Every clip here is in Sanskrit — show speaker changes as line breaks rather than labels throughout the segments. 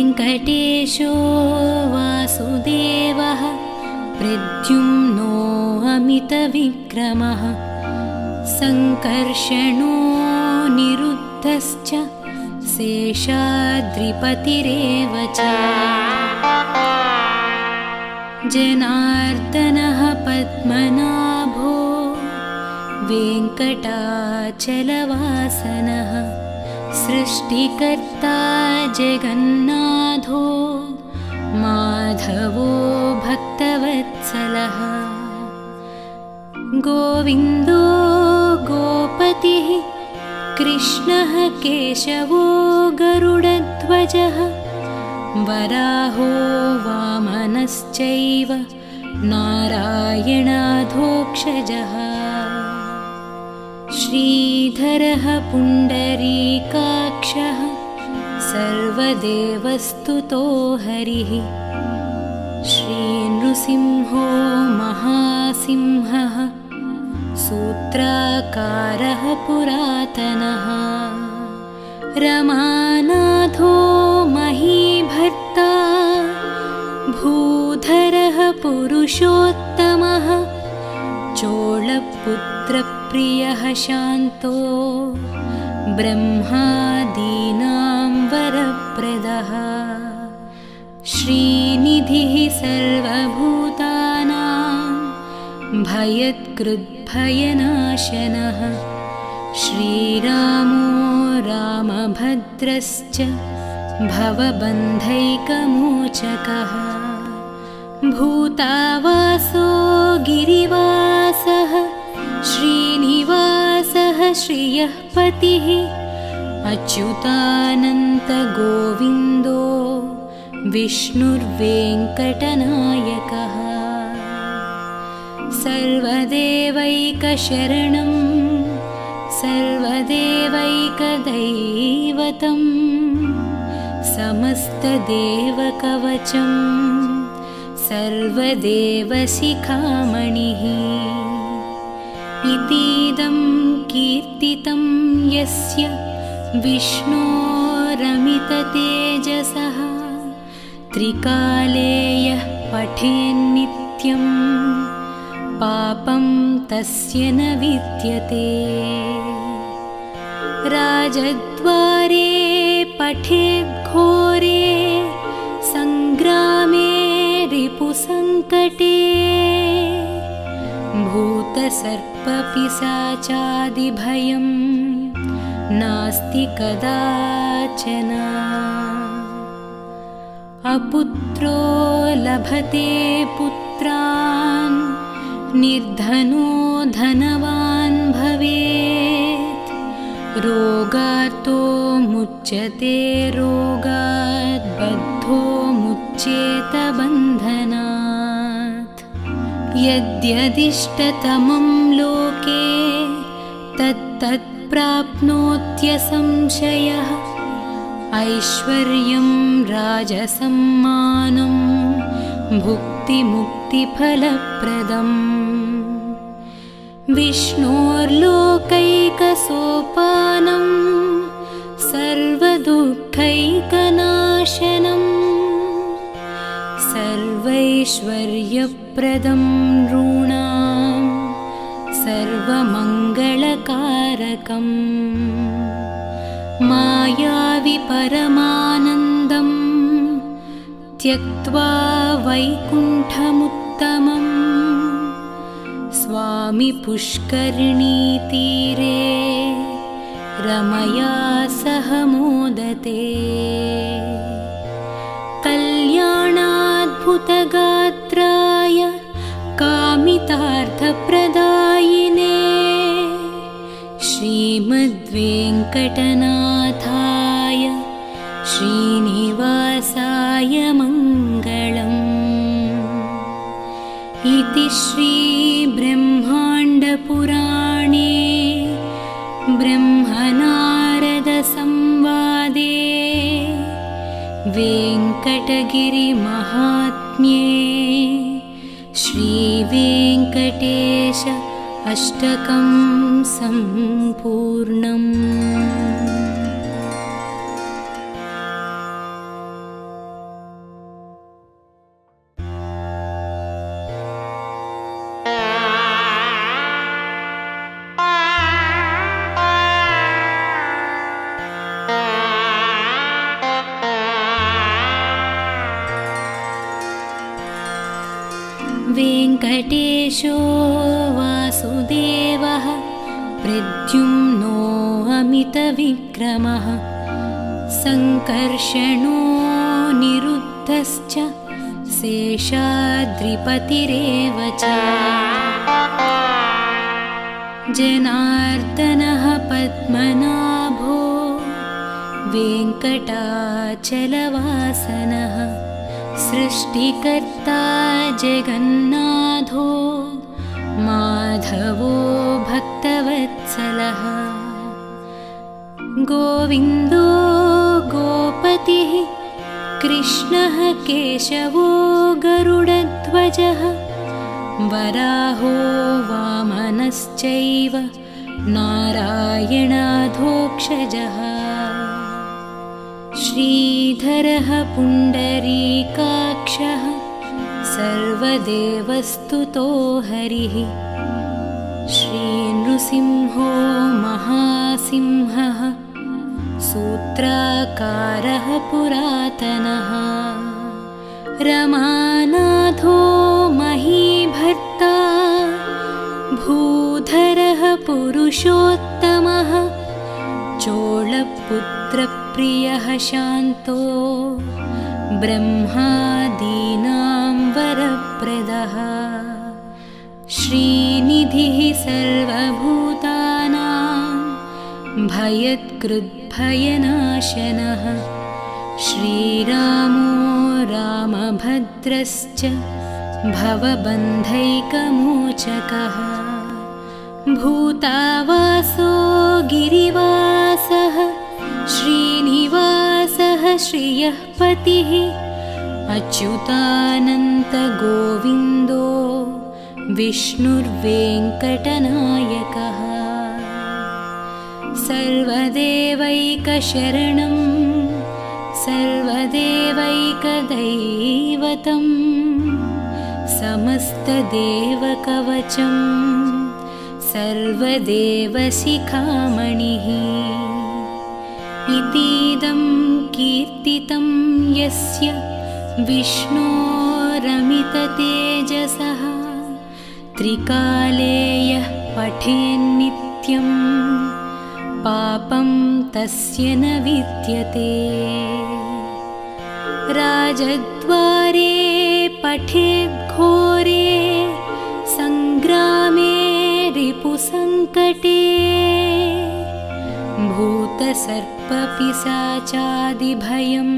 वेङ्कटेशो वासुदेवः प्रद्युम्नो अमितविक्रमः सङ्कर्षणो निरुद्धश्च शेषाद्रिपतिरेव च जनार्दनः पद्मनाभो वेङ्कटाचलवासनः सृष्टिकर्ता जगन्नाथो माधवो भक्तवत्सलः गोविन्दो गोपतिः कृष्णः केशवो गरुडध्वजः वराहो वामनश्चैव नारायणाधोक्षजः श्रीधरः पुण्डरीकाक्षः सर्वदेवस्तुतो हरिः श्रीनृसिंहो महासिंहः सूत्राकारः पुरातनः रमानाथो महीभर्ता भूधरः पुरुषोत्तमः चोळपुत्रप्रियः शान्तो ब्रह्मादीनां वरप्रदः श्रीनिधिः सर्वभूतानां भयत्कृद्भयनाशनः श्रीरामो रामभद्रश्च भवबन्धैकमोचकः भूतावासो गिरिवासः श्रीनिवासः श्रियः पतिः अच्युतानन्तगोविन्दो विष्णुर्वेङ्कटनायकः सर्वदेवैकशरणं सर्वदेवैकदैवतं समस्तदेवकवचं सर्वदेवशिखामणिः इतीदं कीर्तितं यस्य विष्णोरमिततेजसः त्रिकाले यः पठेन्नित्यं पापं तस्य न विद्यते राजद्वारे पठेद्घोरे सङ्ग्रामे रिपुसङ्कटे भूतसर्पपिशाचादिभयं नास्ति कदाचन अपुत्रो लभते पुत्रान् निर्धनो धनवान् भवेत् रोगार्तो मुच्यते रोगात् बद्धो मुच्येत बन्धनात् यद्यदिष्टतमं लोके तत्तत् प्राप्नोत्यसंशयः ऐश्वर्यं राजसम्मानं भुक्तिमुक्तिफलप्रदम् विष्णोर्लोकैकसोपानं सर्वदुःखैकनाशनं सर्वैश्वर्यप्रदं नॄणां सर्वमङ्गलकारकम् मायावि परमानन्दं त्यक्त्वा वैकुण्ठमुत्तमं स्वामि पुष्करिणीतीरे रमया सह मोदते कल्याणाद्भुतगात्राय कामितार्थप्रदायिने श्रीमद्वेङ्कटनाथाय श्रीनिवासाय मङ्गलम् इति श्रीब्रह्माण्डपुराणे ब्रह्मनारदसंवादे वेङ्कटगिरिमहात्म्ये श्रीवेङ्कटेश अष्टकं सम्पूर्णम्। वेङ्कटेशो वासुदेवः प्रद्युम्नो अमितविक्रमः सङ्कर्षणो निरुद्धश्च शेषाद्रिपतिरेव च जनार्दनः पद्मनाभो वेङ्कटाचलवासनः सृष्टिकर्ता जगन्नाथो माधवो भक्तवत्सलः गोविन्दो गोपतिः कृष्णः केशवो गरुडध्वजः वराहो वामनश्चैव नारायणाधोक्षजः श्रीधरः पुण्डरीकाक्षः सर्वदेवस्तुतो हरिः श्रीनृसिंहो महासिंहः सूत्राकारः पुरातनः रमानाथो महीभर्ता भूधरः पुरुषोत्तमः चोळपुत्रप्रियः शान्तो ब्रह्मादीनां वरप्रदः श्रीनिधिः सर्वभूतानां भयत्कृद्भयनाशनः श्रीरामो रामभद्रश्च भवबन्धैकमोचकः भूतावासो गिरिवासः श्रीनिवासः श्रियः पतिः अच्युतानन्तगोविन्दो विष्णुर्वेङ्कटनायकः सर्वदेवैकशरणं सर्वदेवैकदैवतं समस्तदेवकवचं सर्वदेवशिखामणिः इतीदं कीर्तितं यस्य विष्णोरमिततेजसः त्रिकाले यः पठेन्नित्यं पापं तस्य न विद्यते राजद्वारे पठेद्घोरे सङ्ग्रामे रिपुसङ्कटे भूतसर्पपिशाचादिभयं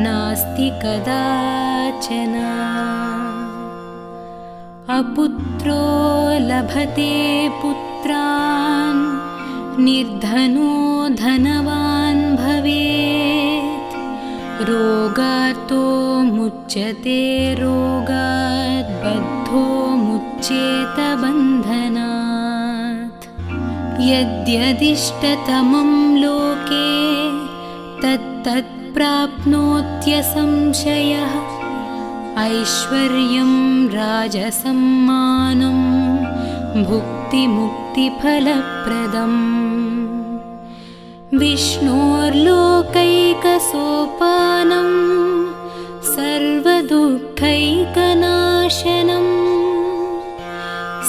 नास्ति कदाचन अपुत्रो लभते पुत्रान् निर्धनो धनवान् भवेत् रोगार्तो मुच्यते रोगात् बद्धो मुच्येत बन्धनात् यद्यदिष्टतमं लोके तत्तत् प्राप्नोत्यसंशयः ऐश्वर्यं राजसम्मानं भुक्तिमुक्तिफलप्रदम् विष्णोर्लोकैकसोपानं सर्वदुःखैकनाशनं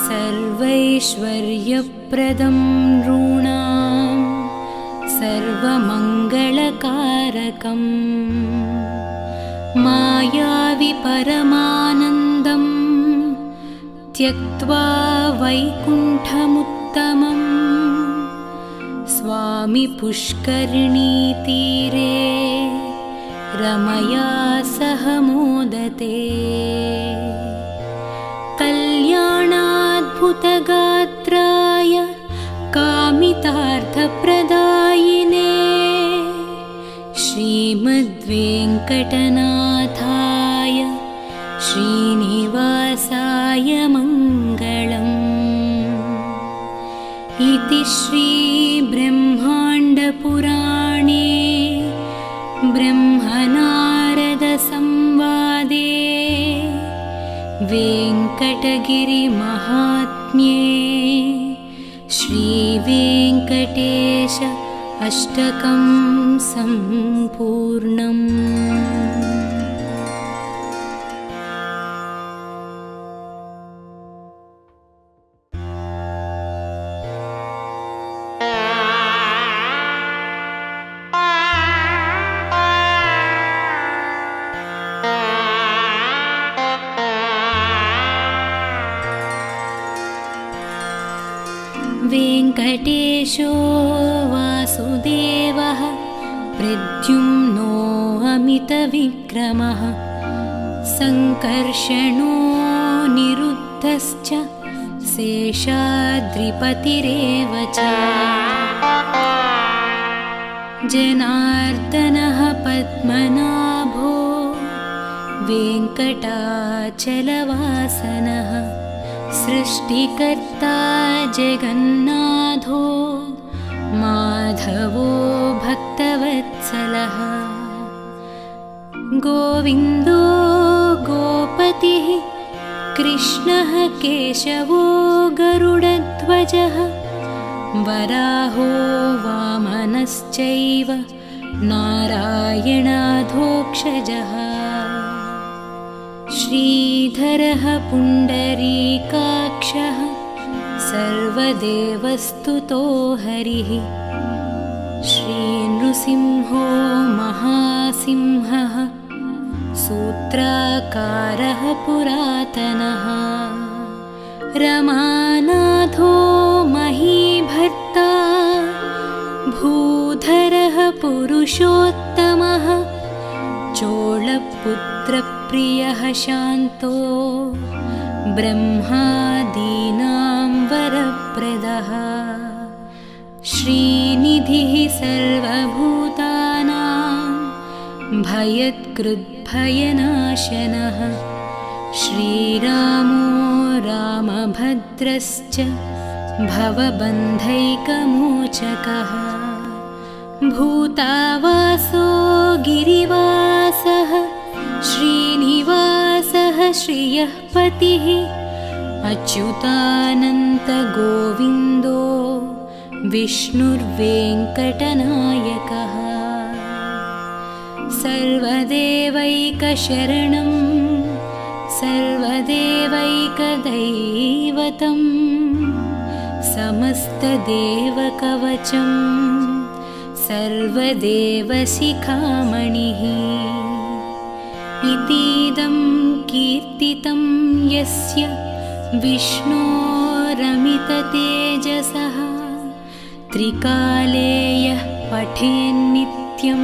सर्वैश्वर्यप्रदं नॄणां सर्वमङ्गलकारकम् मायावि परमानन्दं त्यक्त्वा वैकुण्ठमुत्तमं स्वामि पुष्करिणीतीरे रमया सह मोदते कल्याणाद्भुतगात्राय कामितार्थप्रदायिने श्रीमद्वेङ्कटनाथाय श्रीनिवासाय मङ्गलम् इति श्रीब्रह्माण्डपुराणे ब्रह्मनारदसंवादे वेङ्कटगिरिमहात्म्ये श्रीवेङ्कटेश अष्टकं सम्पूर्णम्। वेङ्कटेशो वासुदेवः प्रद्युम्नो अमितविक्रमः सङ्कर्षणो निरुद्धश्च शेषाद्रिपतिरेव च जनार्दनः पद्मनाभो वेङ्कटाचलवासनः सृष्टिकर्ता जगन्नाथो माधवो भक्तवत्सलः गोविन्दो गोपतिः कृष्णः केशवो गरुडध्वजः वराहो वामनश्चैव नारायणाधोक्षजः श्रीधरः पुण्डरीकाक्षः सर्वदेवस्तुतो हरिः श्रीनृसिंहो महासिंहः सूत्राकारः पुरातनः रमानाथो महीभर्ता भूधरः पुरुषोत्तमः चोळपुत्रप्रियः शान्तो ब्रह्मादीनां वरप्रदः श्रीनिधिः सर्वभूतानां भयत्कृद्भयनाशनः श्रीरामो रामभद्रश्च भवबन्धैकमोचकः भूतावासो गिरिवासः श्रीनिवासः श्रियः पतिः अच्युतानन्तगोविन्दो विष्णुर्वेङ्कटनायकः सर्वदेवैकशरणं सर्वदेवैकदैवतं समस्तदेवकवचं सर्वदेवशिखामणिः इतीदं कीर्तितं यस्य विष्णोरमिततेजसः त्रिकाले यः पठेन्नित्यं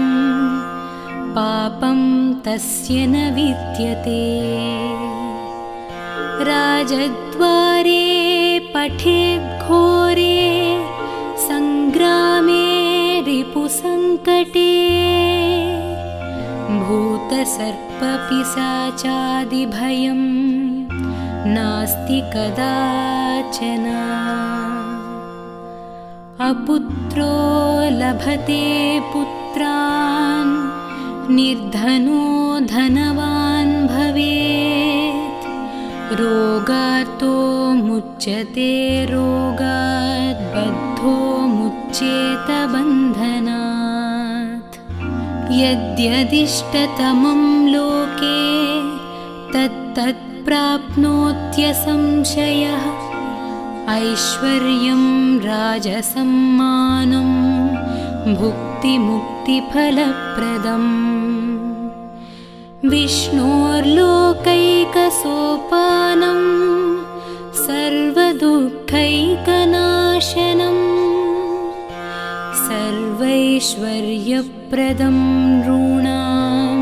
पापं तस्य न विद्यते राजद्वारे पठेद्घोरे सङ्ग्रामे रिपुसङ्कटे भूतसर्पपिशाचादिभयं नास्ति कदाचन अपुत्रो लभते पुत्रान् निर्धनो धनवान् भवेत् रोगार्तो मुच्यते रोगात् बद्धो मुच्येत बन्धनात् यद्यदिष्टतमं लोके तत्तत् प्राप्नोत्यसंशयः ऐश्वर्यं राजसम्मानं भुक्तिमुक्तिफलप्रदम् विष्णोर्लोकैकसोपानं सर्वदुःखैकनाशनं सर्वैश्वर्यप्रदं नॄणां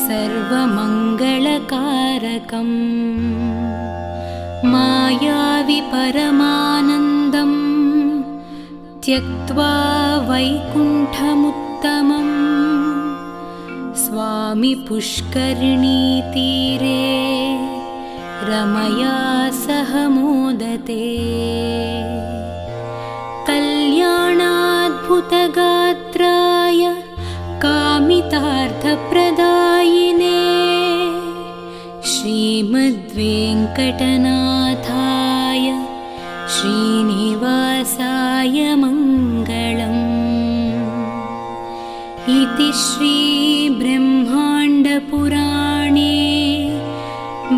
सर्वमङ्गलकारकम् मायावि परमानन्दं त्यक्त्वा वैकुण्ठमुत्तमम् स्वामि पुष्करिणीतीरे रमया सह मोदते कल्याणाद्भुतगात्राय कामितार्थप्रदायिने श्रीमद्वेङ्कटनाथाय श्रीनिवासाय मङ्गलम् इति श्रीब्रह्माण्डपुराणे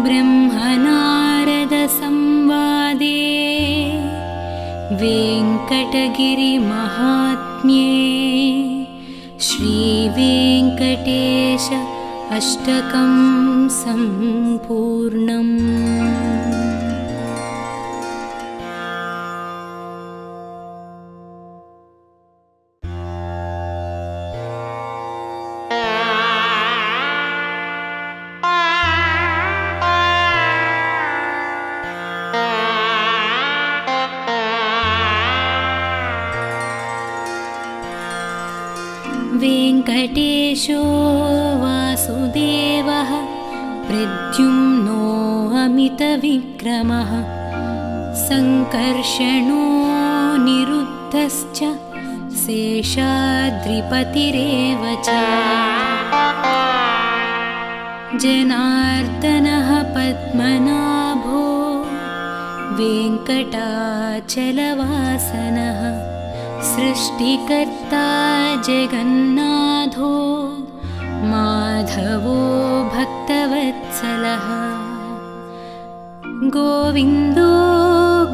ब्रह्मनारदसंवादे वेङ्कटगिरिमहात्म्ये श्रीवेङ्कटेश अष्टकं सम्पूर्णम्। गिरीशो वासुदेवः प्रद्युम्नो अमितविक्रमः सङ्कर्षणो निरुद्धश्च शेषाद्रिपतिरेव च जनार्दनः पद्मनाभो वेङ्कटाचलवासनः सृष्टिकर्ता जगन्नाथो माधवो भक्तवत्सलः गोविन्दो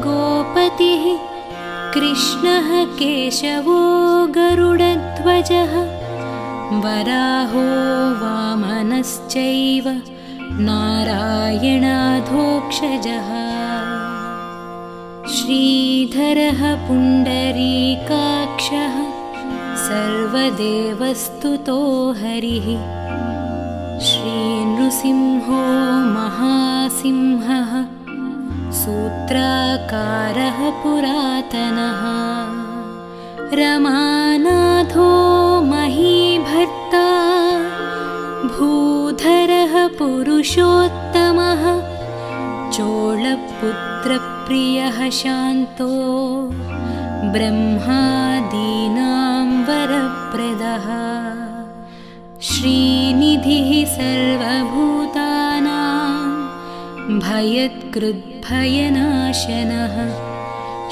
गोपतिः कृष्णः केशवो गरुडध्वजः वराहो वामनश्चैव नारायणाधोक्षजः श्रीधरः पुण्डरीकाक्षः सर्वदेवस्तुतो हरिः श्रीनृसिंहो महासिंहः सूत्राकारः पुरातनः रमानाथो महीभर्ता भूधरः पुरुषोत्तमः चोळपुत्रप्रियः शान्तो ब्रह्मादीनां वरप्रदः श्रीनिधिः सर्वभूतानां भयत्कृद्भयनाशनः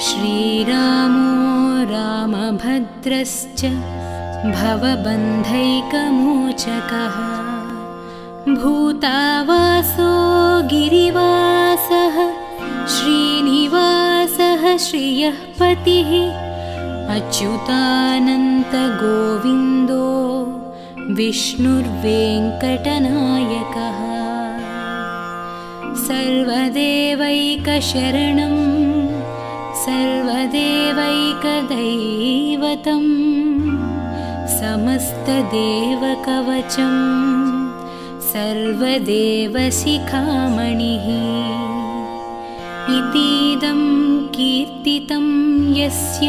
श्रीरामो रामभद्रश्च भवबन्धैकमोचकः भूतावासो गिरिवासः श्रीनिवासः श्रियः पतिः अच्युतानन्तगोविन्दो विष्णुर्वेङ्कटनायकः सर्वदेवैकशरणं सर्वदेवैकदैवतं समस्तदेवकवचं सर्वदेवशिखामणिः इतीदं कीर्तितं यस्य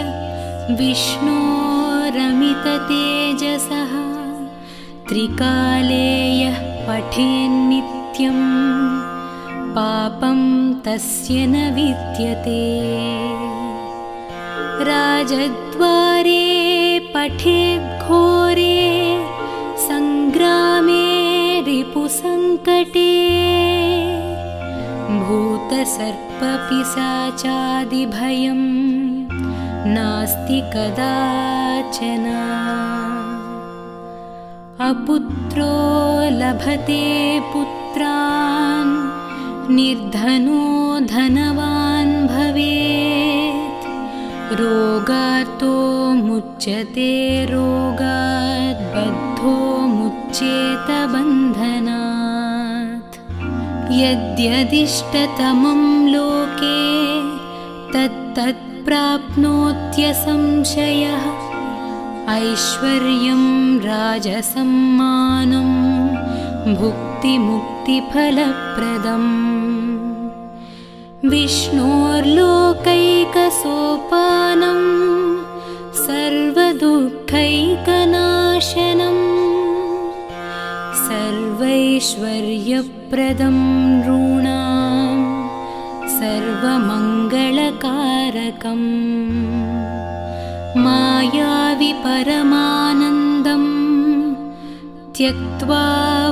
विष्णोरमिततेजसः त्रिकाले यः पठेन्नित्यं पापं तस्य न विद्यते राजद्वारे पठेद्घोरे सङ्ग्रामे रिपुसङ्कटे भूतसर्पपिशाचादिभयं नास्ति कदाचन अपुत्रो लभते पुत्रान् निर्धनो धनवान् भवेत् रोगार्तो मुच्यते रोगात् बद्धो मुच्येत बन्धनात् यद्यदिष्टतमं लोके तत्तत् प्राप्नोत्यसंशयः ऐश्वर्यं राजसम्मानं भुक्तिमुक्तिफलप्रदम् विष्णोर्लोकैकसोपानं सर्वदुःखैकनाशनं सर्वैश्वर्यप्रदं नॄणां सर्वमङ्गलकारकम् मायावि परमानन्दं त्यक्त्वा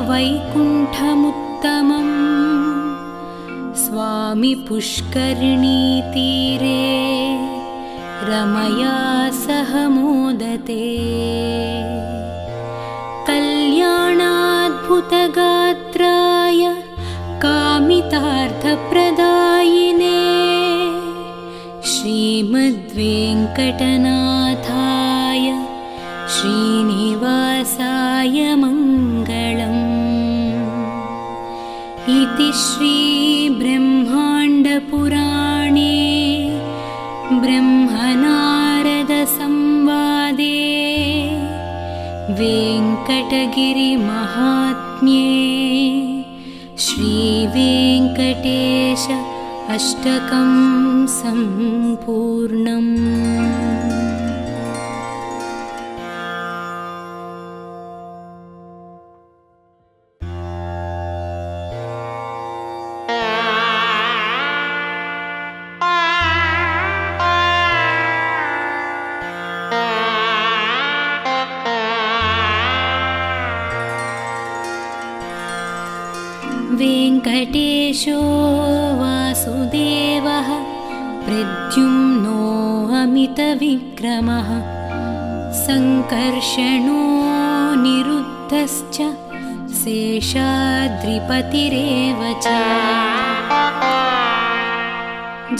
वैकुण्ठमुत्तमम् स्वामि पुष्करिणीतीरे रमया सह मोदते कल्याणाद्भुतगात्राय कामितार्थप्रदायिने श्रीमद्वेङ्कटनाथाय श्रीनिवासाय मङ्गलम् इति श्रीब्रह्माण्डपुराणे ब्रह्मनारदसंवादे वेङ्कटगिरिमहात्म्ये श्रीवेङ्कटेश अष्टकं सम्पूर्णम्। वेङ्कटेशो वासुदेवः प्रद्युम्नो अमितविक्रमः सङ्कर्षणो निरुद्धश्च शेषाद्रिपतिरेव च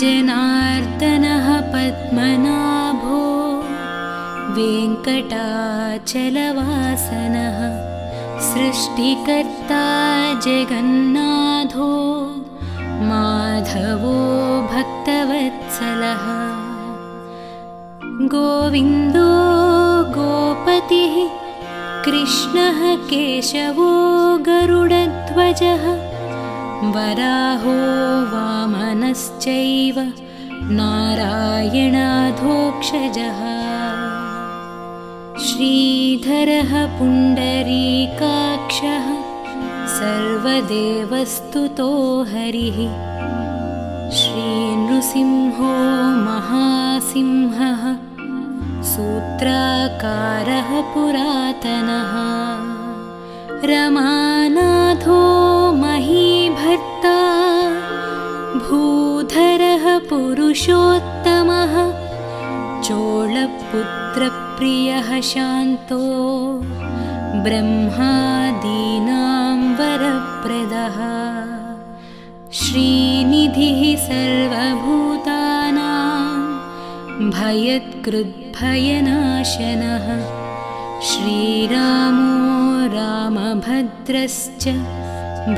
जनार्दनः पद्मनाभो वेङ्कटाचलवासनः सृष्टिकर्ता जगन्नाथो माधवो भक्तवत्सलः गोविन्दो गोपतिः कृष्णः केशवो गरुडध्वजः वराहो वामनश्चैव नारायणाधोक्षजः श्रीधरः पुण्डरीकाक्षः सर्वदेवस्तुतो हरिः श्रीनृसिंहो महासिंहः सूत्राकारः पुरातनः रमानाथो महीभर्ता भूधरः पुरुषोत्तमः चोळपुत्रप्रियः शान्तो ब्रह्मादीनां वरप्रदः श्रीनिधिः सर्वभूतानां भयत्कृद्भयनाशनः श्रीरामो रामभद्रश्च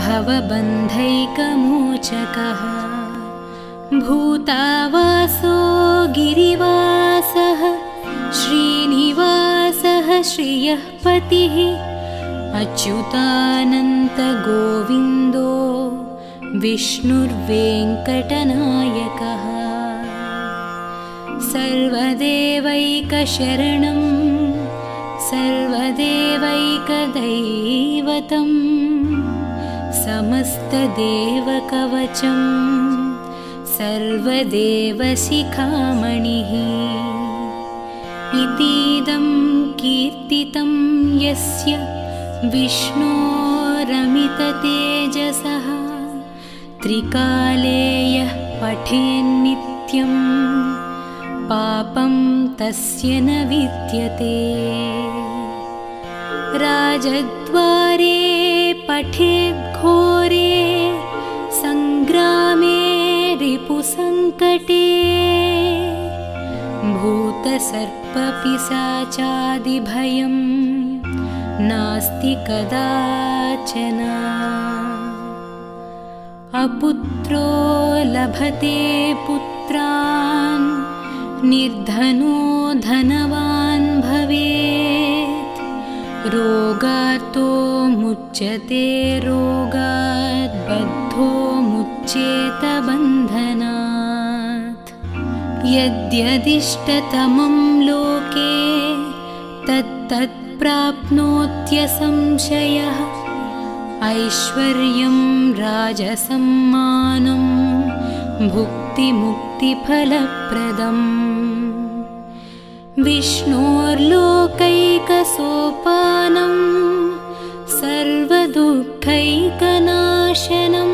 भवबन्धैकमोचकः भूतावासो गिरिवासः श्रीनिवासः श्रियः पतिः अच्युतानन्तगोविन्दो विष्णुर्वेङ्कटनायकः सर्वदेवैकशरणं सर्वदेवैकदैवतं समस्तदेवकवचं सर्वदेवशिखामणिः इतीदं कीर्तितं यस्य विष्णोरमिततेजसः त्रिकाले यः पठेन्नित्यं पापं तस्य न विद्यते राजद्वारे पठेद्घोरे सङ्ग्रामे रिपुसङ्कटे भूतसर्पपिशाचादिभयं नास्ति कदाचन अपुत्रो लभते पुत्रान् निर्धनो धनवान् भवेत् रोगार्तो मुच्यते रोगात् बद्धो मुच्येत बन्धनात् यद्यदिष्टतमं लोके तत्तत् प्राप्नोत्यसंशयः ऐश्वर्यं राजसम्मानं भुक्तिमुक्तिफलप्रदम् विष्णोर्लोकैकसोपानं सर्वदुःखैकनाशनं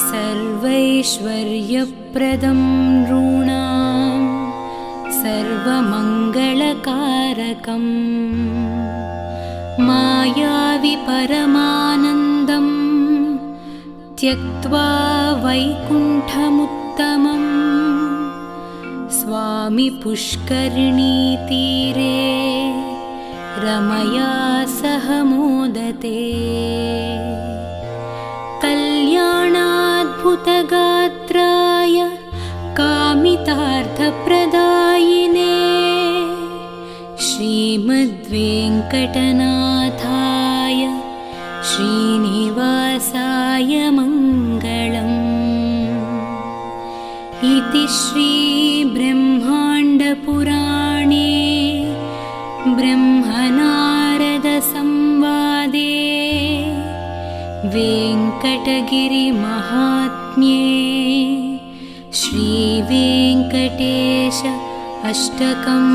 सर्वैश्वर्यप्रदं नॄणां सर्वमङ्गलकारकम् मायावि परमानन्दं त्यक्त्वा वैकुण्ठमुत्तमं स्वामि पुष्करिणीतीरे रमया सह मोदते कल्याणाद्भुतगात्राय कामितार्थप्रदायिने श्रीमद्वेङ्कटनाथाय श्रीनिवासाय मङ्गलम् इति श्रीब्रह्माण्डपुराणे ब्रह्मनारदसंवादे वेङ्कटगिरिमहात्म्ये श्रीवेङ्कटेश अष्टकं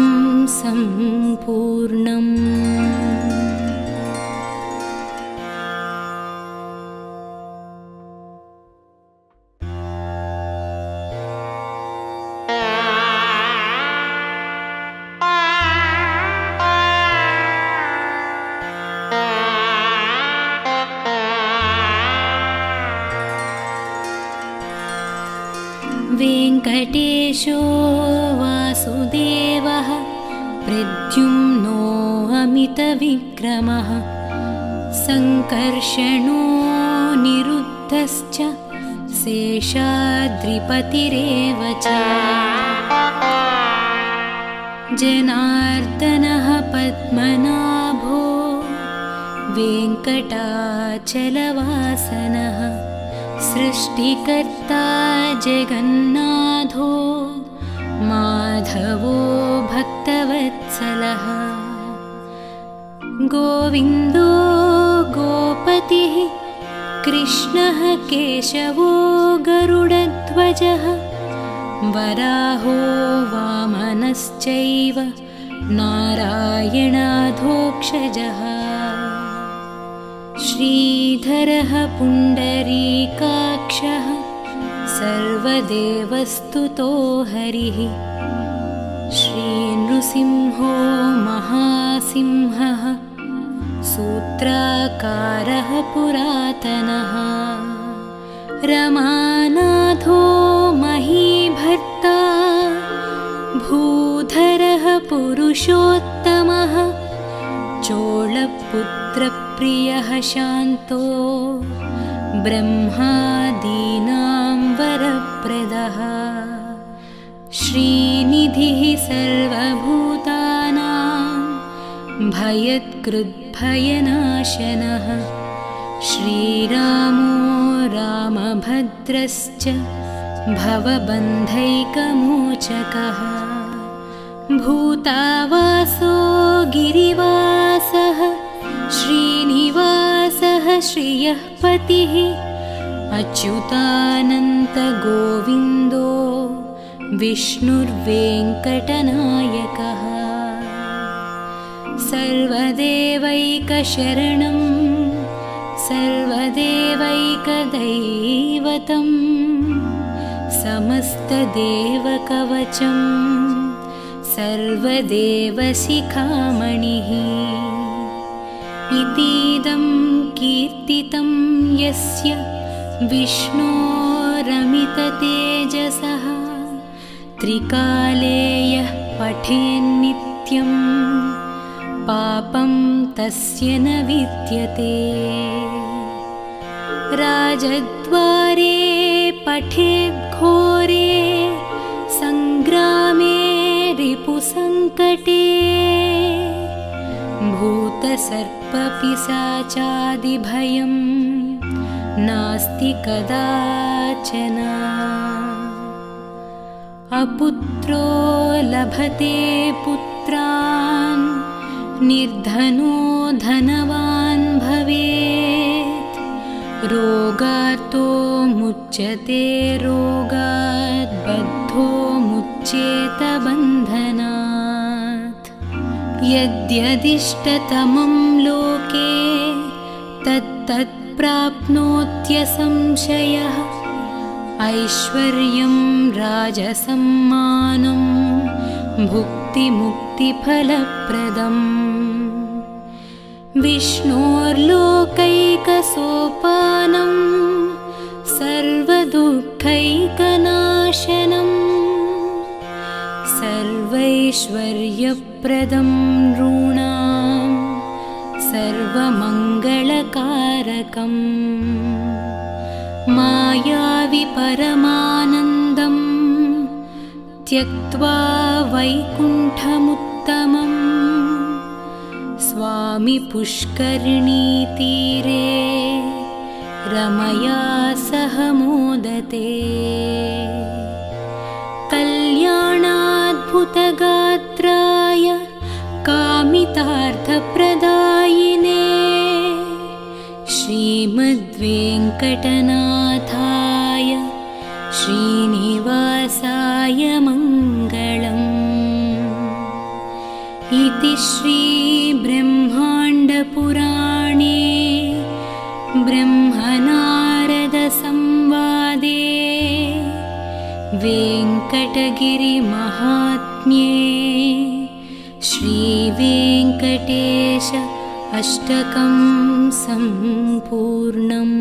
सम्पूर्णम्। वेङ्कटेशो वासुदेवः प्रद्युम्नो अमितविक्रमः सङ्कर्षणो निरुद्धश्च शेषाद्रिपतिरेव च जनार्दनः पद्मनाभो वेङ्कटाचलवासनः सृष्टिकर्ता जगन्नाथो माधवो भक्तवत्सलः गोविन्दो गोपतिः कृष्णः केशवो गरुडध्वजः वराहो वामनश्चैव नारायणाधोक्षजः श्रीधरः पुण्डरीकाक्षः सर्वदेवस्तुतो हरिः श्रीनृसिंहो महासिंहः सूत्राकारः पुरातनः रमानाथो महीभर्ता भूधरः पुरुषोत्तमः चोळपुत्रप्रियः शान्तो ब्रह्मादीनां वरप्रदः श्रीनिधिः सर्वभूतानां भयत्कृद्भयनाशनः श्रीरामो रामभद्रश्च भवबन्धैकमोचकः भूतावासो गिरिवासः श्रीनिवासः श्रियः पतिः अच्युतानन्तगोविन्दो विष्णुर्वेङ्कटनायकः सर्वदेवैकशरणं सर्वदेवैकदैवतं समस्तदेवकवचं सर्वदेवशिखामणिः इतीदं कीर्तितं यस्य विष्णोरमिततेजसः त्रिकाले यः पठेन्नित्यं पापं तस्य न विद्यते राजद्वारे पठेद्घोरे सङ्ग्रामे रिपुसङ्कटे भूतसर्पपिशाचादिभयं नास्ति कदाचन अपुत्रो लभते पुत्रान् निर्धनो धनवान् भवेत् रोगार्तो मुच्यते रोगात् बद्धो मुच्येत बन्धनात् यद्यदिष्टतमं लोके तत्तत् प्राप्नोत्यसंशयः ऐश्वर्यं राजसम्मानं भुक्तिमुक्तिफलप्रदम् विष्णोर्लोकैकसोपानं सर्वदुःखैकनाशनं सर्वैश्वर्यप्रदं नॄणां सर्वमङ्गलकारकम् मायावि परमानन्दं त्यक्त्वा वैकुण्ठमुत्तमम् स्वामि पुष्करिणीतीरे रमया सह मोदते कल्याणाद्भुतगात्राय कामितार्थप्रदायिने श्रीमद्वेङ्कटनाथाय श्रीनिवासाय मङ्गलम् इति श्रीब्रह्माण्डपुराणे ब्रह्मनारदसंवादे वेङ्कटगिरिमहात्म्ये श्रीवेङ्कटेश अष्टकं सम्पूर्णम्।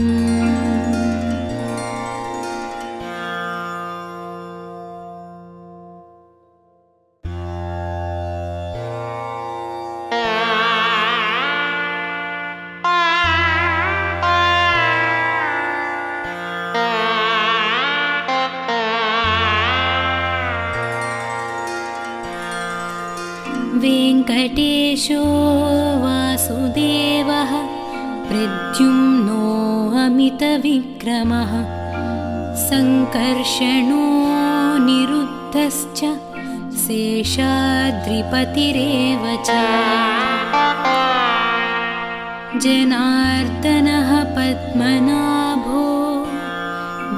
वेङ्कटेशो वासुदेवः प्रद्युम्नो अमितविक्रमः सङ्कर्षणो निरुद्धश्च शेषाद्रिपतिरेव च जनार्दनः पद्मनाभो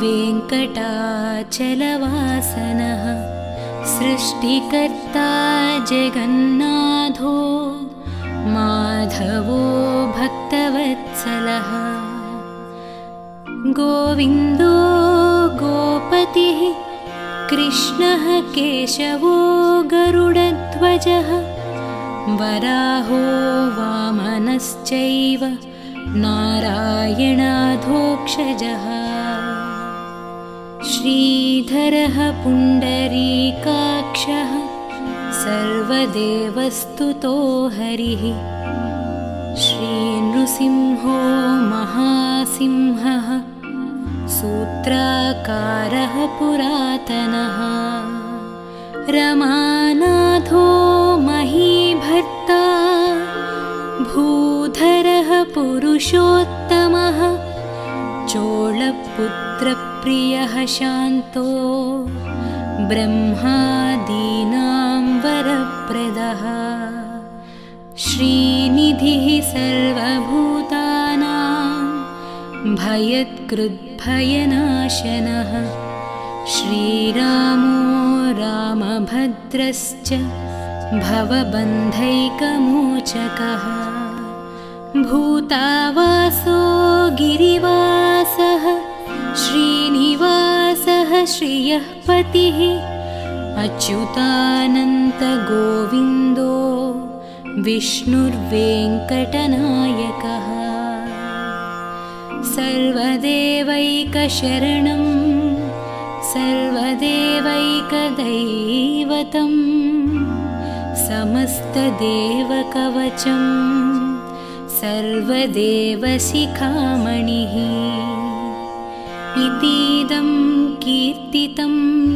वेङ्कटाचलवासनः सृष्टिकर्ता जगन्नाथो माधवो भक्तवत्सलः गोविन्दो गोपतिः कृष्णः केशवो गरुडध्वजः वराहो वामनश्चैव नारायणाधोक्षजः श्रीधरः पुण्डरीकाक्षः सर्वदेवस्तुतो हरिः श्रीनृसिंहो महासिंहः सूत्राकारः पुरातनः रमानाथो महीभर्ता भूधरः पुरुषोत्तमः चोळपुत्रप्रियः शान्तो ब्रह्मादीनां वरप्रदः श्रीनिधिः सर्वभूतानां भयत्कृद्भयनाशनः श्रीरामो रामभद्रश्च भवबन्धैकमोचकः भूतावासो गिरिवासः श्रीनिवासः श्रियः पतिः अच्युतानन्तगोविन्दो विष्णुर्वेङ्कटनायकः सर्वदेवैकशरणं सर्वदेवैकदैवतं समस्तदेवकवचं सर्वदेवशिखामणिः इतीदं कीर्तितं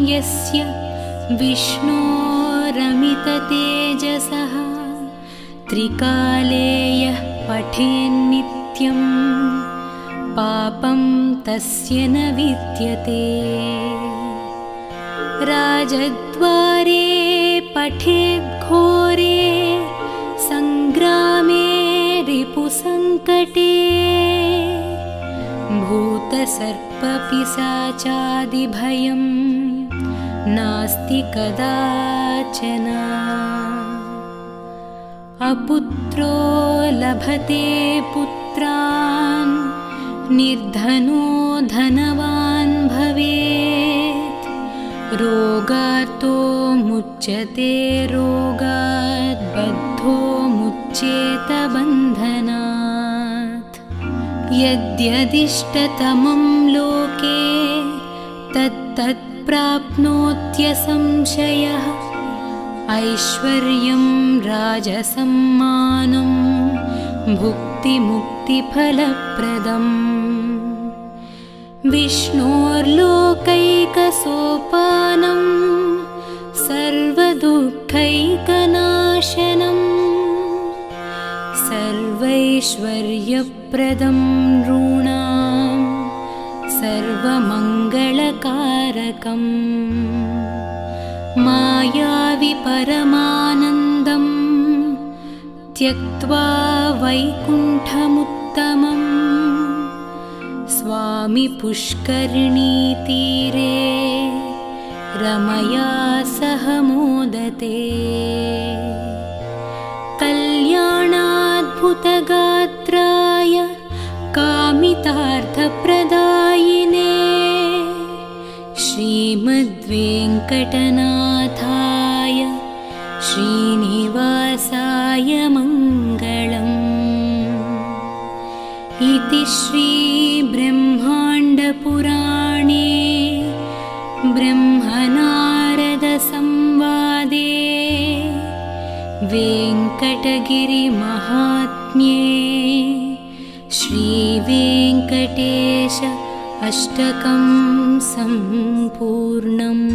यस्य विष्णोरमिततेजसः त्रिकाले यः पठेन्नित्यं पापं तस्य न विद्यते राजद्वारे पठेद्घोरे सङ्ग्रामे रिपुसङ्कटे भूतसर्पपिशाचादिभयं नास्ति कदाचन अपुत्रो लभते पुत्रान् निर्धनो धनवान् भवेत् रोगार्तो मुच्यते रोगात् बद्धो मुच्येत बन्धनात् यद्यदिष्टतमं लोके तत्तत् प्राप्नोत्यसंशयः ऐश्वर्यं राजसम्मानं भुक्तिमुक्तिफलप्रदम् विष्णोर्लोकैकसोपानं सर्वदुःखैकनाशनं सर्वैश्वर्यप्रदं नॄणां सर्वमङ्गलकारकम् मायावि परमानन्दं त्यक्त्वा वैकुण्ठमुत्तमं स्वामि पुष्करिणीतीरे रमया सह मोदते कल्याणाद्भुतगात्राय कामितार्थप्रदायिने श्रीमद्वेङ्कटनाथाय श्रीनिवासाय मङ्गलम् इति श्रीब्रह्माण्डपुराणे ब्रह्मनारदसंवादे वेङ्कटगिरिमहात्म्ये श्रीवेङ्कटेश अष्टकं सम्पूर्णम्।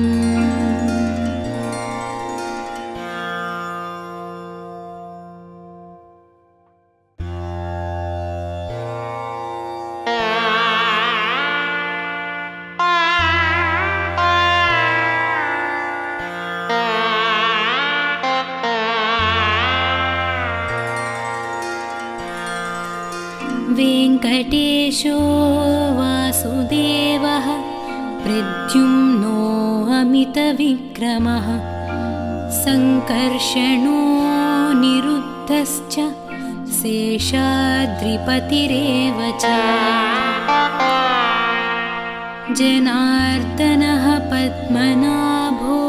प्रद्युम्नो अमितविक्रमः सङ्कर्षणो निरुद्धश्च शेषाद्रिपतिरेव च जनार्दनः पद्मनाभो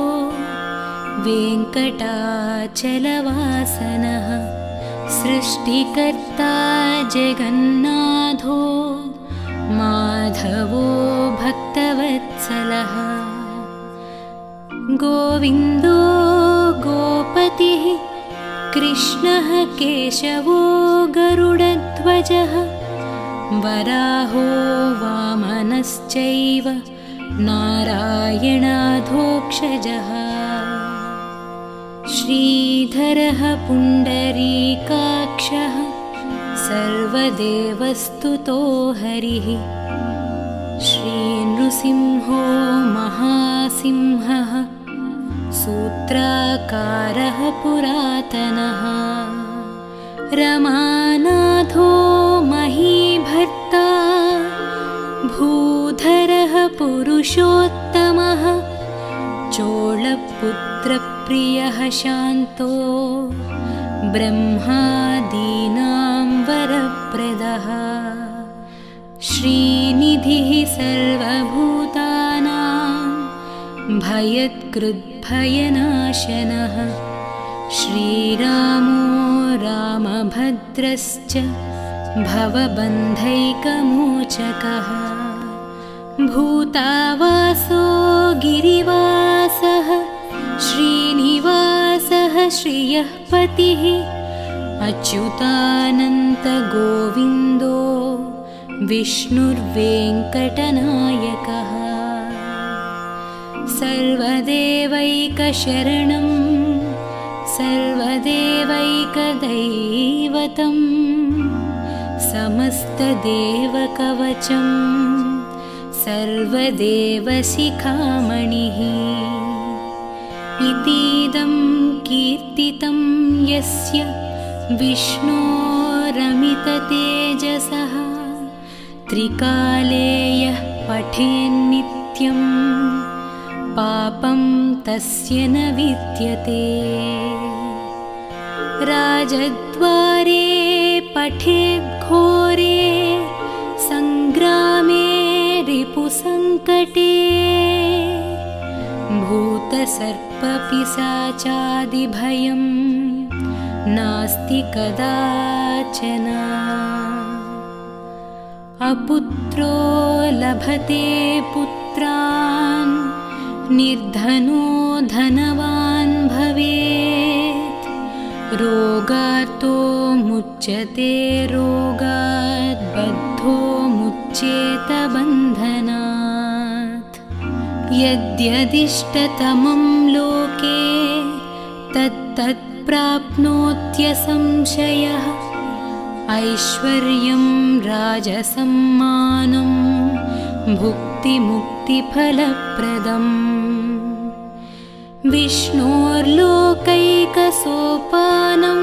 वेङ्कटाचलवासनः सृष्टिकर्ता जगन्नाथो माधवो भक्तवत्सलः गोविन्दो गोपतिः कृष्णः केशवो गरुडध्वजः वराहो वामनश्चैव नारायणाधोक्षजः श्रीधरः पुण्डरीकाक्षः सर्वदेवस्तुतो हरिः श्रीनृसिंहो महासिंहः सूत्राकारः पुरातनः रमानाथो महीभर्ता भूधरः पुरुषोत्तमः चोळपुत्रप्रियः शान्तो ब्रह्मादीनां वरप्रदः श्रीनिधिः सर्वभूतानां भयत्कृद्भयनाशनः श्रीरामो रामभद्रश्च भवबन्धैकमोचकः भूतावासो गिरिवासः श्रीनिवासः श्रियः पतिः अच्युतानन्तगोविन्दो विष्णुर्वेङ्कटनायकः सर्वदेवैकशरणं सर्वदेवैकदैवतं समस्तदेवकवचं सर्वदेवशिखामणिः इतीदं कीर्तितं यस्य विष्णोरमिततेजसः त्रिकाले यः पठेन्नित्यं पापं तस्य न विद्यते राजद्वारे पठेद्घोरे सङ्ग्रामे रिपुसङ्कटे भूतसर्पपिशाचादिभयं नास्ति कदाचन अपुत्रो लभते पुत्रान् निर्धनो धनवान् भवेत् रोगार्तो मुच्यते रोगात् बद्धो मुच्येत बन्धनात् यद्यदिष्टतमं लोके तत्तत् प्राप्नोत्यसंशयः ऐश्वर्यं राजसम्मानं भुक्तिमुक्तिफलप्रदम् विष्णोर्लोकैकसोपानं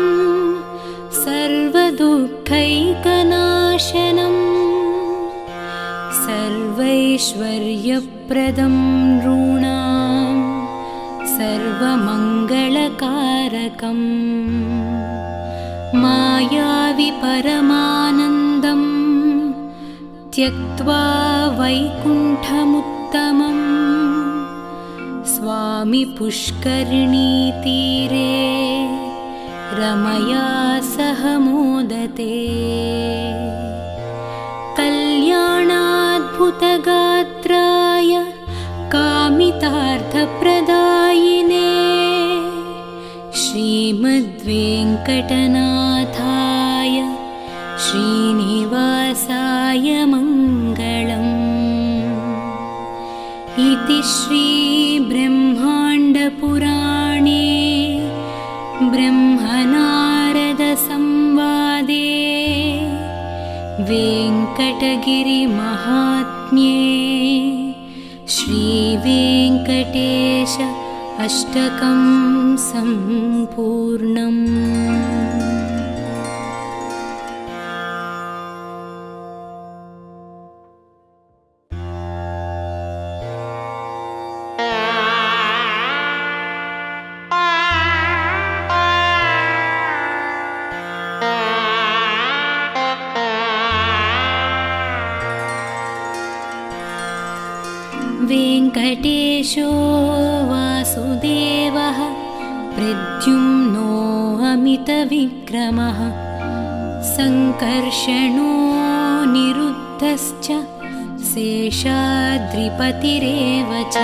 सर्वदुःखैकनाशनं सर्वैश्वर्यप्रदं नॄणां सर्वमङ्गलकारकम् मायावि परमानन्दं त्यक्त्वा वैकुण्ठमुत्तमम् स्वामि पुष्करिणीतीरे रमया सह मोदते कल्याणाद्भुतगात्राय कामितार्थप्रदायिने श्रीमद्वेङ्कटनाथाय श्रीनिवासाय मङ्गलम् इति श्रीब्रह्माण्डपुराणे ब्रह्मनारदसंवादे वेङ्कटगिरिमहात्म्ये श्रीवेङ्कटेश अष्टकं सम्पूर्णम्। वेङ्कटेशो वासुदेवः प्रद्युम्नो अमितविक्रमः सङ्कर्षणो निरुद्धश्च शेषाद्रिपतिरेव च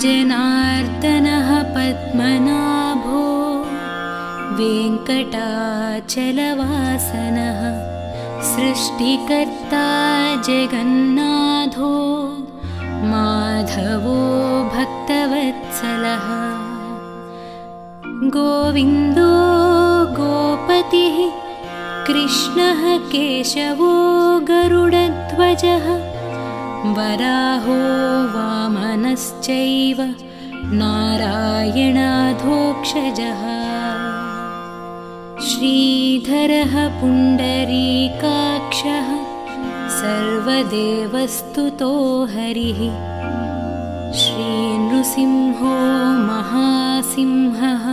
जनार्दनः पद्मनाभो वेङ्कटाचलवासनः सृष्टिकर्ता जगन्नाथो माधवो भक्तवत्सलः गोविन्दो गोपतिः कृष्णः केशवो गरुडध्वजः वराहो वामनश्चैव नारायणाधोक्षजः श्रीधरः पुण्डरीकाक्षः सर्वदेवस्तुतो हरिः श्रीनृसिंहो महासिंहः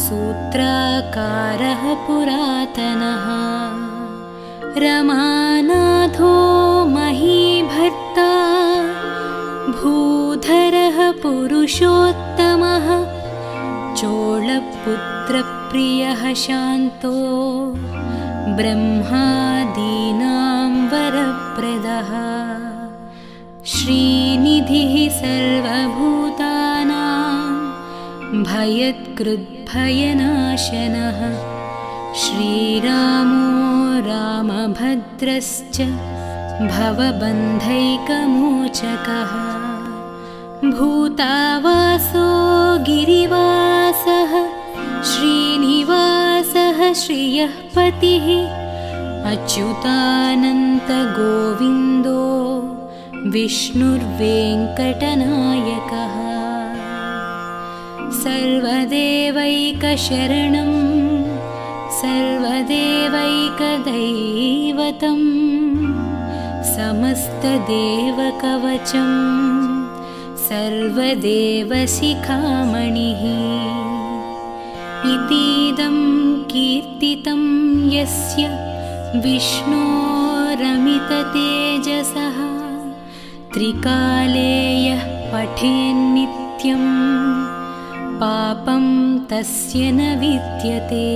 सूत्राकारः पुरातनः रमानाथो महीभर्ता भूधरः पुरुषोत्तमः चोळपुत्रप्रियः शान्तो ब्रह्मादीनां वरप्रदः श्रीनिधिः सर्वभूतानां भयत्कृद्भयनाशनः श्रीरामो रामभद्रश्च भवबन्धैकमोचकः भूतावासो गिरिवासः श्रीनिवासः श्रियः पतिः अच्युतानन्तगोविन्दो विष्णुर्वेङ्कटनायकः सर्वदेवैकशरणं सर्वदेवैकदैवतं समस्तदेवकवचं सर्वदेवशिखामणिः इतीदं कीर्तितं यस्य विष्णोरमिततेजसः त्रिकाले यः पठेन्नित्यं पापं तस्य न विद्यते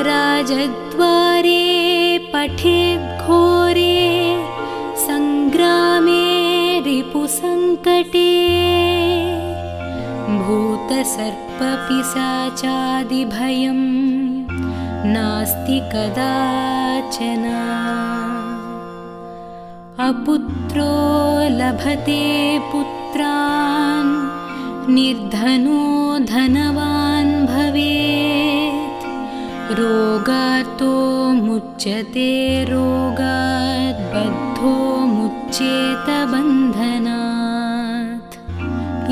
राजद्वारे पठेद्घोरे सङ्ग्रामे रिपुसङ्कटे भूतसर्पपिशाचादिभयं नास्ति कदाचन अपुत्रो लभते पुत्रान् निर्धनो धनवान् भवेत् रोगार्तो मुच्यते रोगात् बद्धो मुच्येत बन्धनात्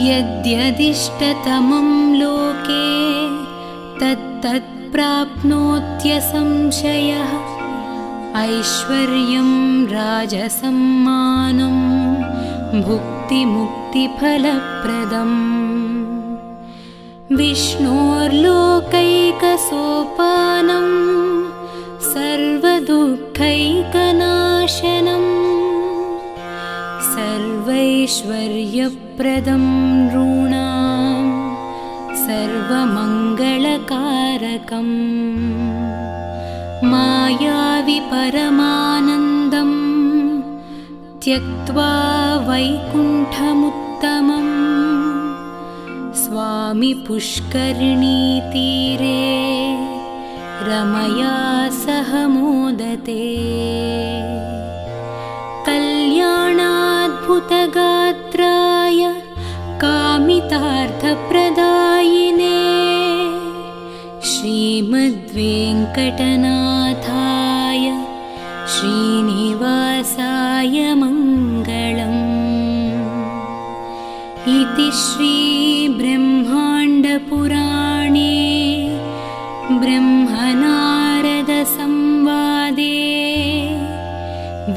यद्यदिष्टतमं लोके तत्तत् प्राप्नोत्यसंशयः ऐश्वर्यं राजसम्मानं भुक्तिमुक्तिफलप्रदम् विष्णोर्लोकैकसोपानं सर्वदुःखैकनाशनं सर्वैश्वर्यप्रदं नॄणां सर्वमङ्गलकारकम् मायावि परमानन्दं त्यक्त्वा वैकुण्ठमुत्तमम् स्वामि पुष्करिणीतीरे रमया सह मोदते कल्याणाद्भुतगात्राय कामितार्थप्रदायिने श्रीमद्वेङ्कटनाथाय श्रीनिवासाय मङ्गलम् इति श्रीब्रह्माण्डपुराणे ब्रह्मनारदसंवादे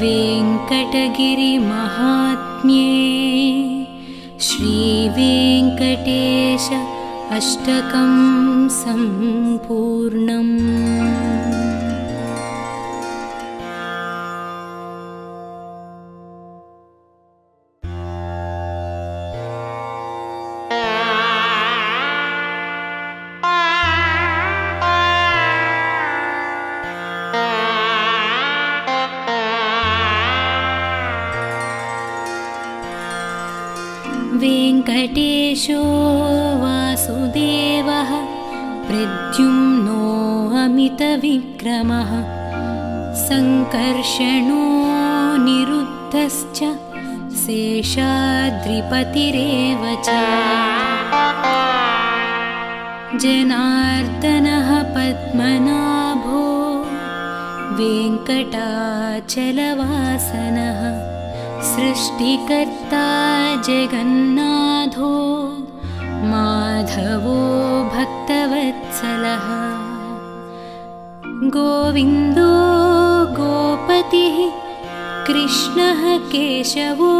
वेङ्कटगिरिमहात्म्ये श्रीवेङ्कटेश अष्टकं सम्पूर्णम्। वेङ्कटेशो वासुदेवः प्रद्युम्नो अमितविक्रमः सङ्कर्षणो निरुद्धश्च शेषाद्रिपतिरेव च जनार्दनः पद्मनाभो वेङ्कटाचलवासनः सृष्टिकर्ता जगन्नाथो माधवो भक्तवत्सलः गोविन्दो गोपतिः कृष्णः केशवो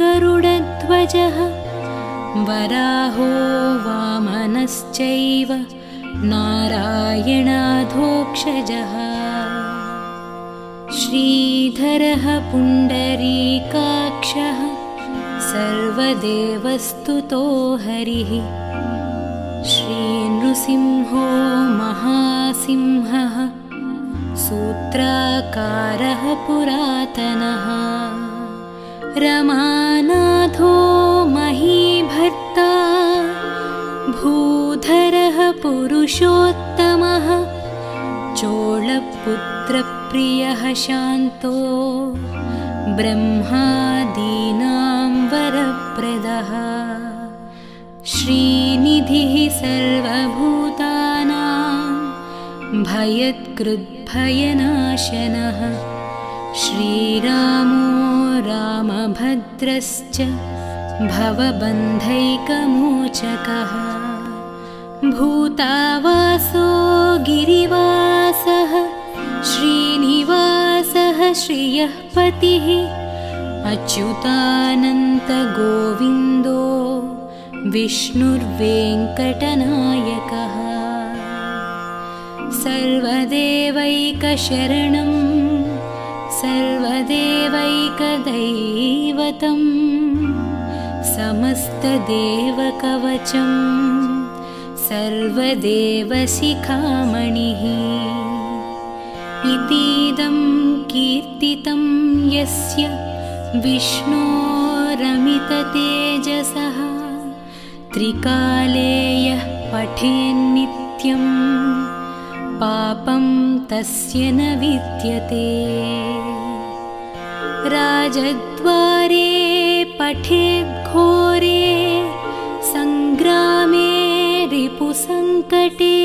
गरुडध्वजः वराहो वामनश्चैव नारायणाधोक्षजः श्रीधरः पुण्डरीकाक्षः सर्वदेवस्तुतो हरिः श्रीनृसिंहो महासिंहः सूत्राकारः पुरातनः रमानाथो महीभर्ता भूधरः पुरुषोत्तमः चोळपुत्रप्रियः शान्तो ब्रह्मादीनां वरप्रदः श्रीनिधिः सर्वभूतानां भयत्कृद्भयनाशनः श्रीरामो रामभद्रश्च भवबन्धैकमोचकः भूतावासो गिरिवासः श्रीनिवासः श्रियः पतिः अच्युतानन्तगोविन्दो विष्णुर्वेङ्कटनायकः सर्वदेवैकशरणं सर्वदेवैकदैवतं समस्तदेवकवचं सर्वदेवशिखामणिः इतीदं कीर्तितं यस्य विष्णोरमिततेजसः त्रिकाले यः पठेन्नित्यं पापं तस्य न विद्यते राजद्वारे पठेद्घोरे सङ्ग्रामे रिपुसङ्कटे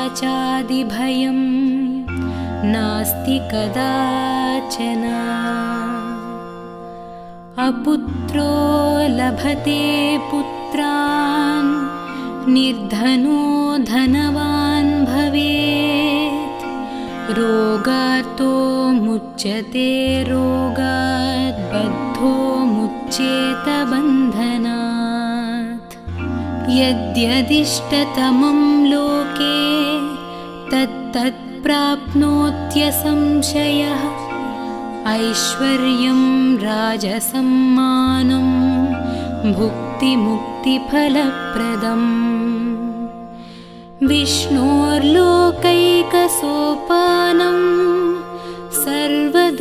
भूतसर्पपिशाचादिभयं नास्ति कदाचन अपुत्रो लभते पुत्रान् निर्धनो धनवान् भवेत् रोगार्तो मुच्यते रोगात् बद्धो मुच्येत बन्धनात् यद्यदिष्टतमं लोके तत्तत् प्राप्नोत्यसंशयः ऐश्वर्यं राजसम्मानं भुक्तिमुक्तिफलप्रदम् विष्णोर्लोकैकसोपानं सर्वदुःखैकनाशनं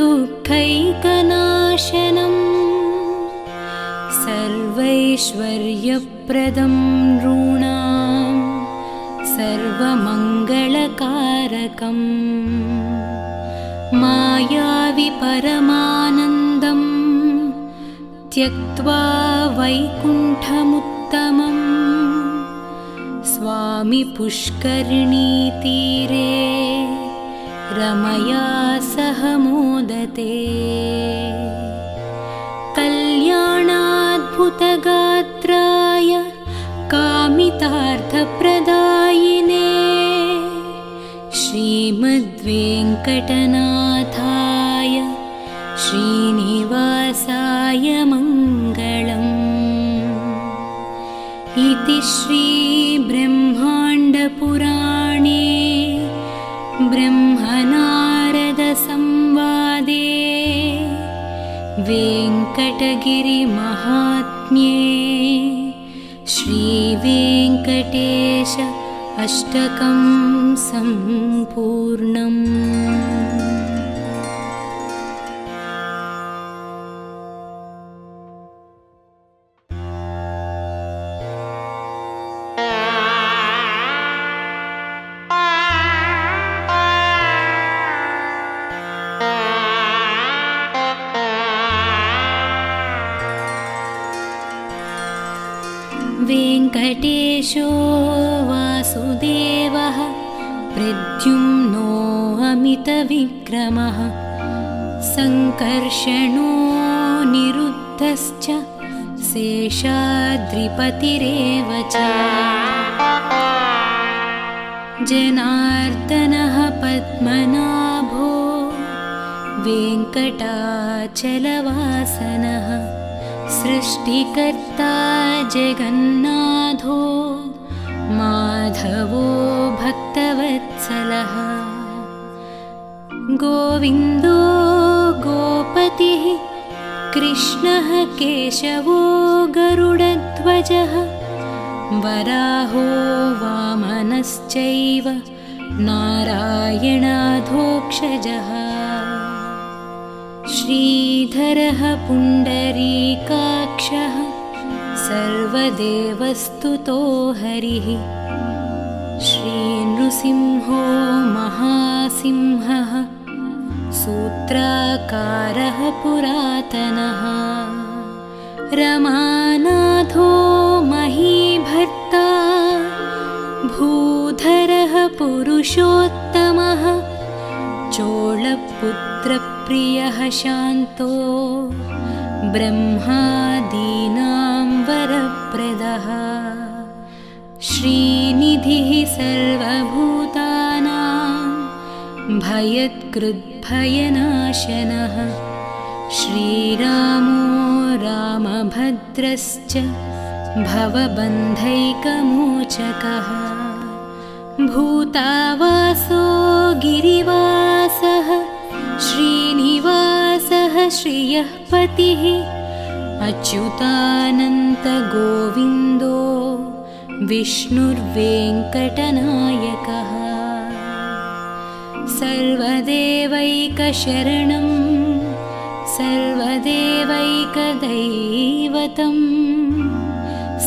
सर्वैश्वर्यप्रदं नॄणां सर्वमङ्गलकारकम् मायावि परमानन्दं त्यक्त्वा वैकुण्ठमुत्तमं स्वामि पुष्करिणीतीरे रमया सह मोदते कल्याणाद्भुतगात्राय कामितार्थप्रदायिने श्रीमद्वेङ्कटनाथाय श्रीनिवासाय मङ्गलम् इति श्रीब्रह्माण्डपुराणे ब्रह्मनारदसंवादे वेङ्कटगिरिमहात्म्ये श्रीवेङ्कटेश अष्टकं सम्पूर्णम्। ऋषो वासुदेवः प्रद्युम्नो अमितविक्रमः सङ्कर्षणो निरुद्धश्च शेषाद्रिपतिरेव च जनार्दनः पद्मनाभो वेङ्कटाचलवासनः सृष्टिकर्ता जगन्नाथो माधवो भक्तवत्सलः गोविन्दो गोपतिः कृष्णः केशवो गरुडध्वजः वराहो वामनश्चैव नारायणाधोक्षजः श्रीधरः पुण्डरीकाक्षः सर्वदेवस्तुतो हरिः श्रीनृसिंहो महासिंहः सूत्राकारः पुरातनः रमानाथो महीभर्ता भूधरः पुरुषोत्तमः चोळपुत्रप्रियः शान्तो ब्रह्मादीनां वरप्रदः श्रीनिधिः सर्वभूतानां भयत्कृद्भयनाशनः श्रीरामो रामभद्रश्च भवबन्धैकमोचकः भूतावासो गिरिवासः श्रीनिवासः श्रियः पतिः अच्युतानन्तगोविन्दो विष्णुर्वेङ्कटनायकः सर्वदेवैकशरणं सर्वदेवैकदैवतं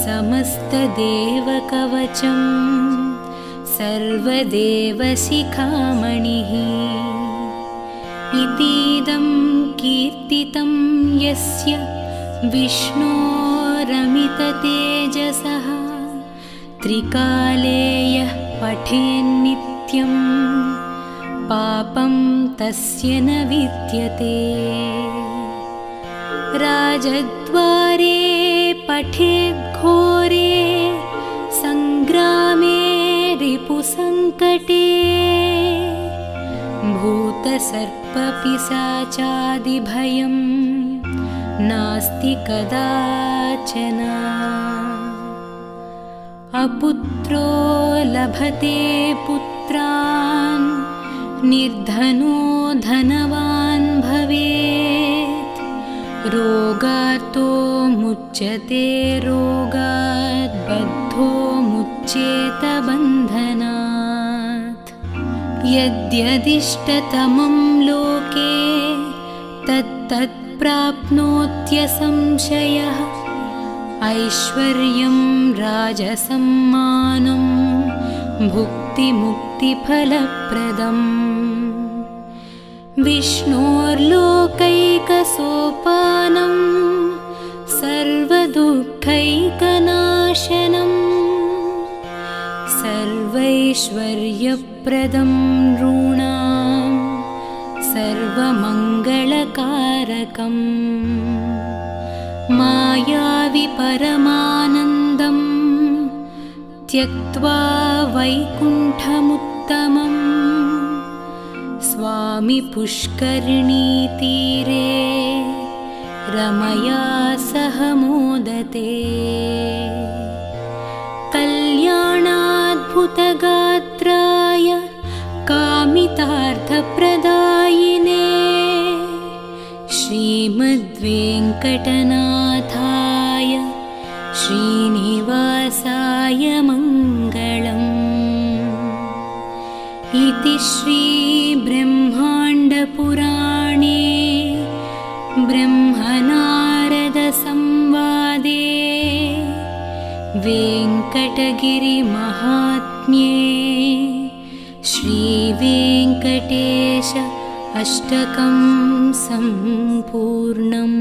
समस्तदेवकवचं सर्वदेवशिखामणिः इतीदं कीर्तितं यस्य विष्णोरमिततेजसः त्रिकाले यः पठेन्नित्यं पापं तस्य न विद्यते राजद्वारे पठेद्घोरे सङ्ग्रामे रिपुसङ्कटे भूतसर्पपिशाचादिभयं नास्ति कदाचन अपुत्रो लभते पुत्रान् निर्धनो धनवान् भवेत् रोगार्तो मुच्यते रोगात् बद्धो मुच्येत बन्धनात् यद्यदिष्टतमं लोके तत्तत् प्राप्नोत्यसंशयः ऐश्वर्यं राजसम्मानं भुक्तिमुक्तिफलप्रदम् विष्णोर्लोकैकसोपानं सर्वदुःखैकनाशनं सर्वैश्वर्यप्रदं नॄणां सर्वमङ्गलकारकम् मायावि परमानन्दं त्यक्त्वा वैकुण्ठमुत्तमम् स्वामि पुष्करिणीतीरे रमया सह मोदते कल्याणाद्भुतगात्राय कामितार्थप्रदायिने श्रीमद्वेङ्कटनाथाय श्रीनिवासाय मङ्गलम् इति श्रीब्रह्माण्डपुराणे ब्रह्मनारदसंवादे वेङ्कटगिरिमहात्म्ये श्रीवेङ्कटेश अष्टकं सम्पूर्णम्।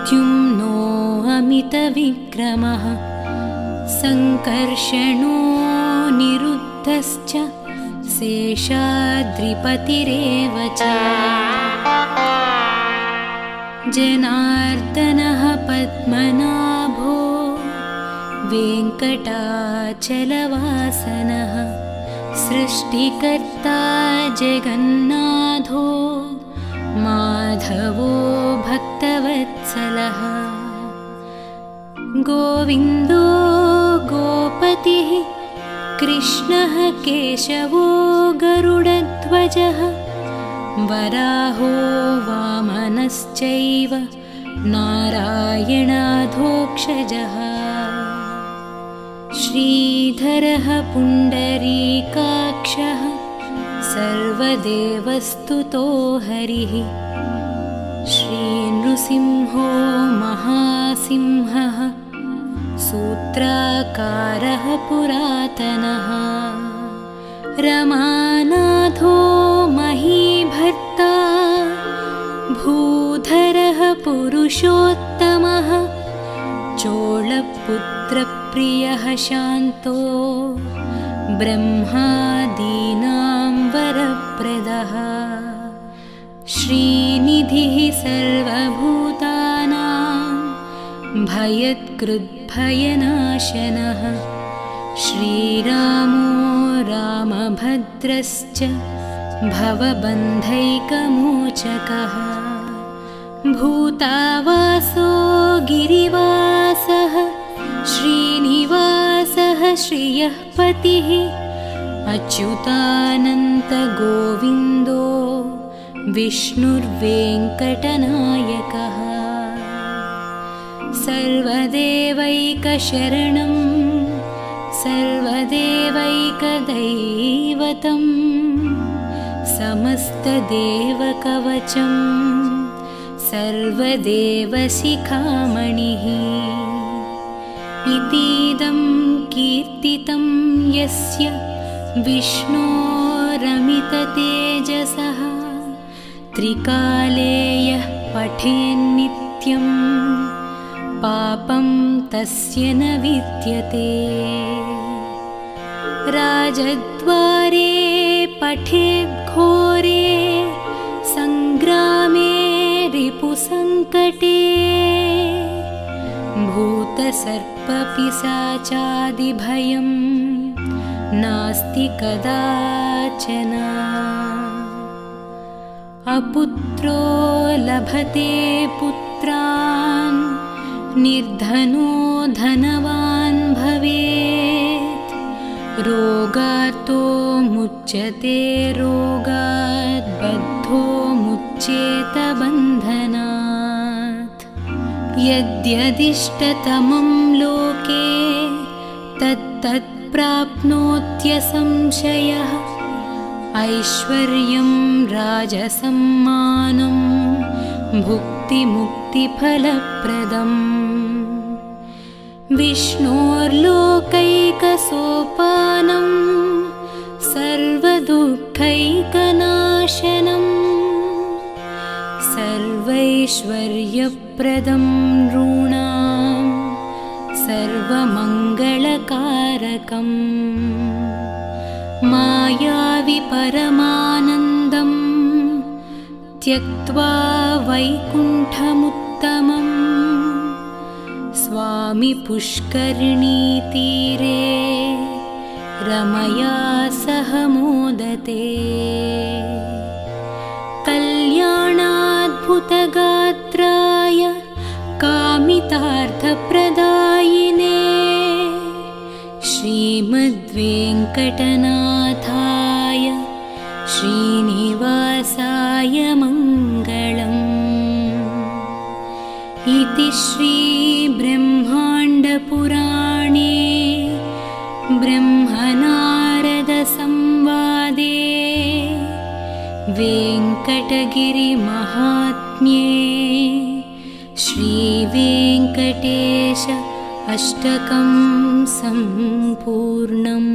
प्रद्युम्नो अमितविक्रमः सङ्कर्षणो निरुद्धश्च शेषाद्रिपतिरेव च जनार्दनः पद्मनाभो वेङ्कटाचलवासनः सृष्टिकर्ता जगन्नाथो माधवो भक्तवत्सलः गोविन्दो गोपतिः कृष्णः केशवो गरुडध्वजः वराहो वामनश्चैव नारायणाधोक्षजः श्रीधरः पुण्डरीकाक्षः सर्वदेवस्तुतो हरिः श्रीनृसिंहो महासिंहः सूत्राकारः पुरातनः रमानाथो महीभर्ता भूधरः पुरुषोत्तमः चोळपुत्रप्रियः शान्तो ब्रह्मादीनां वरप्रदः श्रीनिधिः सर्वभूतानां भयत्कृद्भयनाशनः श्रीरामो रामभद्रश्च भवबन्धैकमोचकः भूतावासो गिरिवासः श्रीनिवासः श्रियः पतिः अच्युतानन्तगोविन्दो विष्णुर्वेङ्कटनायकः सर्वदेवैकशरणं सर्वदेवैकदैवतं समस्तदेवकवचं सर्वदेवशिखामणिः इतीदं कीर्तितं यस्य विष्णोरमिततेजसः त्रिकाले यः पठेन्नित्यं पापं तस्य न विद्यते राजद्वारे पठेद्घोरे सङ्ग्रामे रिपुसङ्कटे भूतसर्पपिशाचादिभयं नास्ति कदाचन अपुत्रो लभते पुत्रान् निर्धनो धनवान् भवेत् रोगार्तो मुच्यते रोगात् बद्धो मुच्येत बन्धनात् यद्यदिष्टतमं लोके तत्तत् प्राप्नोत्यसंशयः ऐश्वर्यं राजसम्मानं भुक्तिमुक्तिफलप्रदम् विष्णोर्लोकैकसोपानं सर्वदुःखैकनाशनं सर्वैश्वर्यप्रदं नॄणां सर्वमङ्गलकारकम् मायावि परमानन्दं त्यक्त्वा वैकुण्ठमुत्तमम् स्वामि पुष्करिणीतीरे रमया सह मोदते कल्याणाद्भुतगात्राय कामितार्थप्रदायिने श्रीमद्वेङ्कटनाथाय श्रीनिवासाय मङ्गलम् इति श्रीब्रह्माण्डपुराणे ब्रह्मनारदसंवादे वेङ्कटगिरिमहात्म्ये श्रीवेङ्कटेश अष्टकं सम्पूर्णम्।